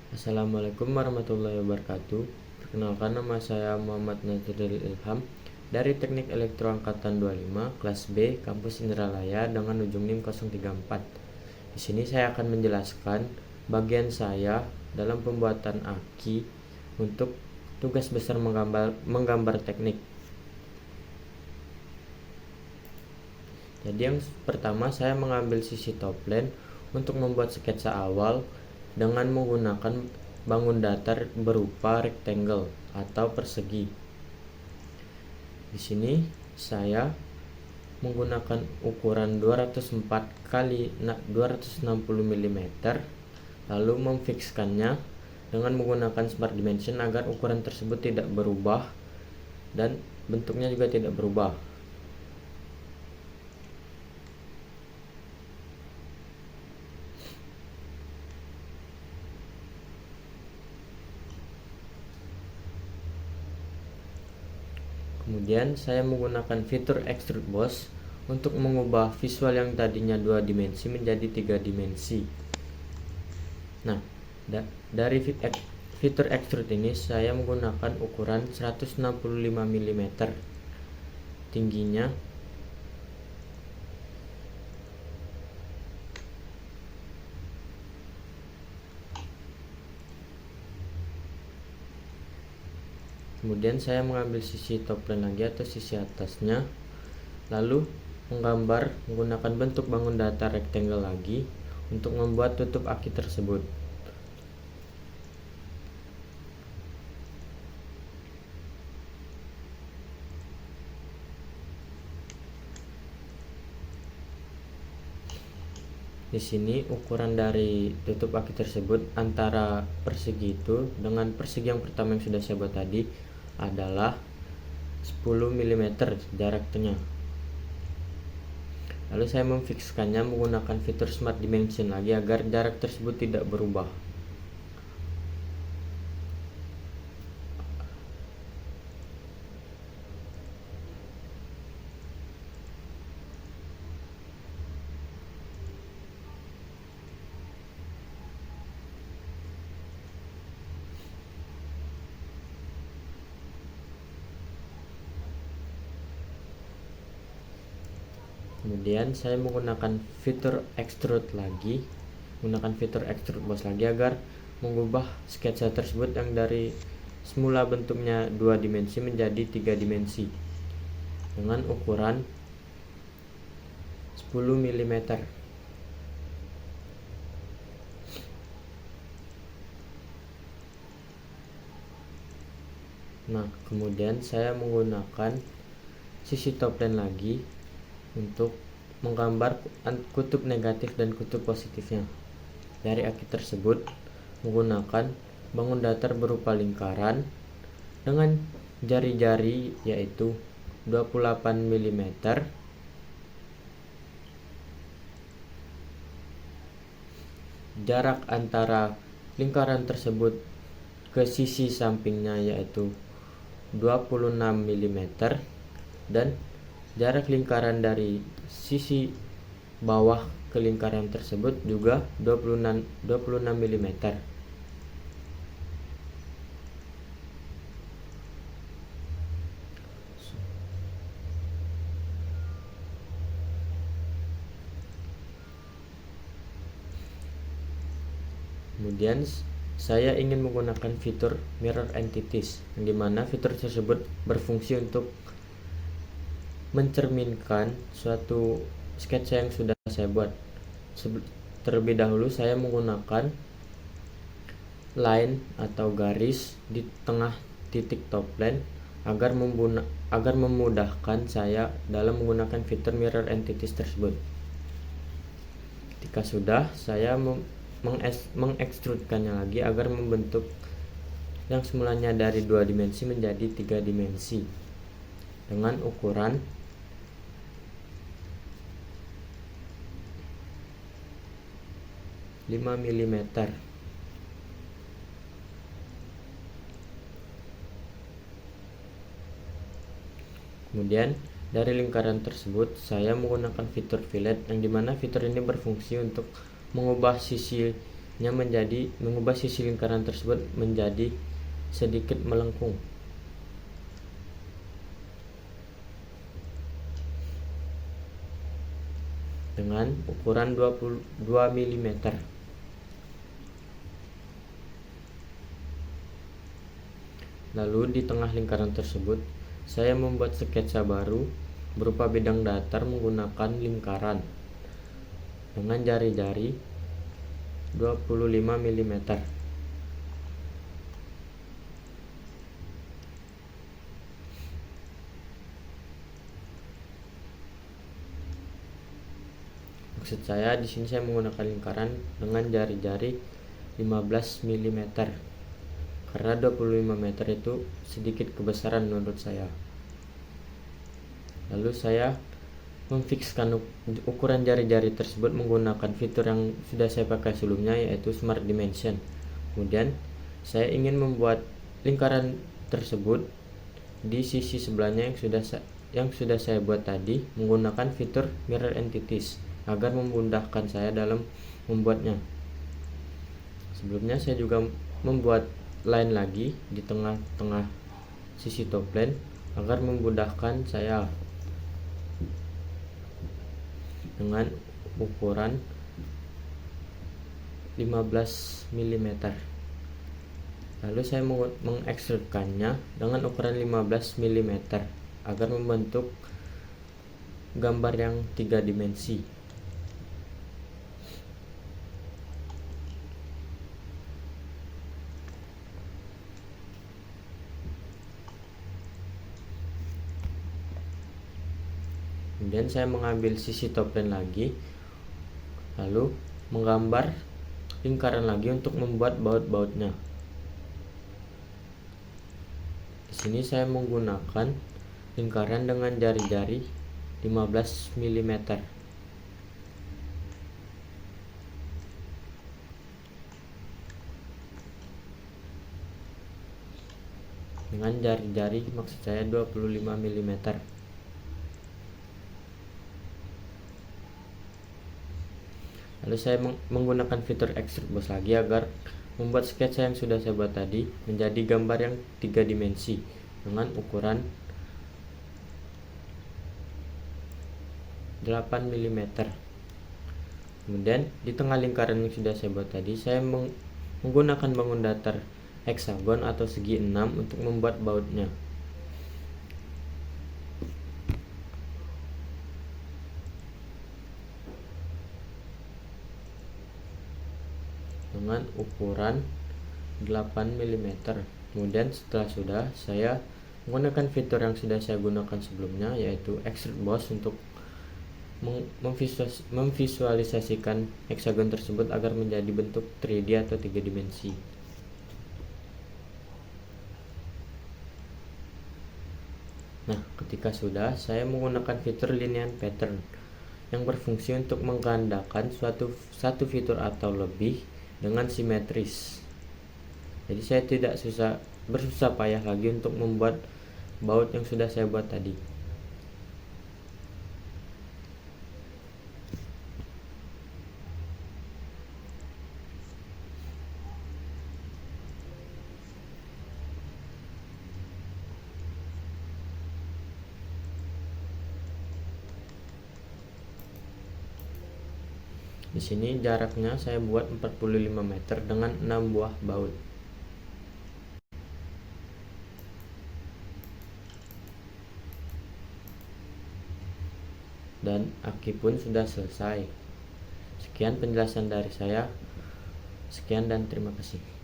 Assalamualaikum warahmatullahi wabarakatuh. Perkenalkan, nama saya Muhammad Nazrul Ilham dari Teknik Elektro Angkatan 25 kelas B Kampus Indralaya dengan ujung NIM 034. Di sini saya akan menjelaskan bagian saya dalam pembuatan aki untuk tugas besar menggambar teknik. Jadi yang pertama, saya mengambil sisi top plane untuk membuat sketsa awal dengan menggunakan bangun datar berupa rectangle atau persegi. Di sini saya menggunakan ukuran 204 kali 260 mm, lalu memfikskannya dengan menggunakan smart dimension agar ukuran tersebut tidak berubah dan bentuknya juga tidak berubah. Kemudian saya menggunakan fitur extrude boss untuk mengubah visual yang tadinya 2 dimensi menjadi 3 dimensi. Nah, dari fitur extrude ini saya menggunakan ukuran 165 mm tingginya. Kemudian saya mengambil sisi top plane lagi atau sisi atasnya, lalu menggambar menggunakan bentuk bangun datar rectangle lagi untuk membuat tutup aki tersebut. Di sini ukuran dari tutup aki tersebut antara persegi itu dengan persegi yang pertama yang sudah saya buat tadi adalah 10 mm jaraknya. Lalu saya memfikskannya menggunakan fitur smart dimension lagi agar jarak tersebut tidak berubah. Kemudian saya menggunakan fitur extrude lagi, menggunakan fitur extrude boss lagi agar mengubah sketsa tersebut yang dari semula bentuknya 2 dimensi menjadi 3 dimensi dengan ukuran 10 mm. Nah, kemudian saya menggunakan sisi top plane lagi untuk menggambar kutub negatif dan kutub positifnya dari aki tersebut menggunakan bangun datar berupa lingkaran dengan jari-jari yaitu 28 mm, jarak antara lingkaran tersebut ke sisi sampingnya yaitu 26 mm, dan jarak lingkaran dari sisi bawah ke lingkaran tersebut juga 26 mm. Kemudian saya ingin menggunakan fitur mirror entities, yang dimana fitur tersebut berfungsi untuk mencerminkan suatu sketsa yang sudah saya buat. Terlebih dahulu saya menggunakan line atau garis di tengah titik top plane agar memudahkan saya dalam menggunakan fitur mirror entities tersebut. Ketika sudah, saya mengekstrudekannya lagi agar membentuk yang semulanya dari 2 dimensi menjadi 3 dimensi dengan ukuran 5 mm. Kemudian dari lingkaran tersebut saya menggunakan fitur fillet, yang dimana fitur ini berfungsi untuk mengubah sisi mengubah sisi lingkaran tersebut menjadi sedikit melengkung. Dengan ukuran 22 mm. Lalu di tengah lingkaran tersebut, saya membuat sketsa baru berupa bidang datar menggunakan lingkaran dengan jari-jari 25 mm. Maksud saya di sini saya menggunakan lingkaran dengan jari-jari 15 mm. Karena 25 meter itu sedikit kebesaran menurut saya. Lalu saya memfikskan ukuran jari-jari tersebut menggunakan fitur yang sudah saya pakai sebelumnya, yaitu Smart Dimension. Kemudian saya ingin membuat lingkaran tersebut di sisi sebelahnya yang sudah saya buat tadi menggunakan fitur Mirror Entities agar memudahkan saya dalam membuatnya. Sebelumnya saya juga membuat line lagi di tengah-tengah sisi top plane agar memudahkan saya dengan ukuran 15 mm. Lalu saya mengekstrudkannya dengan ukuran 15 mm agar membentuk gambar yang 3 dimensi. Kemudian saya mengambil sisi top plane lagi, lalu menggambar lingkaran lagi untuk membuat baut-bautnya. Di sini saya menggunakan lingkaran dengan jari-jari 15 mm. Dengan jari-jari maksud saya 25 mm. Lalu saya menggunakan fitur Extrude Boss lagi agar membuat sketsa yang sudah saya buat tadi menjadi gambar yang 3 dimensi dengan ukuran 8 mm. Kemudian di tengah lingkaran yang sudah saya buat tadi, saya menggunakan bangun datar heksagon atau segi 6 untuk membuat bautnya. Dengan ukuran 8 mm. Kemudian setelah sudah, saya menggunakan fitur yang sudah saya gunakan sebelumnya, yaitu Extrude Boss untuk memvisualisasikan heksagon tersebut agar menjadi bentuk 3D atau 3 dimensi. Nah, ketika sudah, saya menggunakan fitur Linear Pattern yang berfungsi untuk menggandakan satu fitur atau lebih dengan simetris. Jadi saya tidak bersusah payah lagi untuk membuat baut yang sudah saya buat tadi. Di sini jaraknya saya buat 45 meter dengan 6 buah baut. Dan aki pun sudah selesai. Sekian penjelasan dari saya. Sekian dan terima kasih.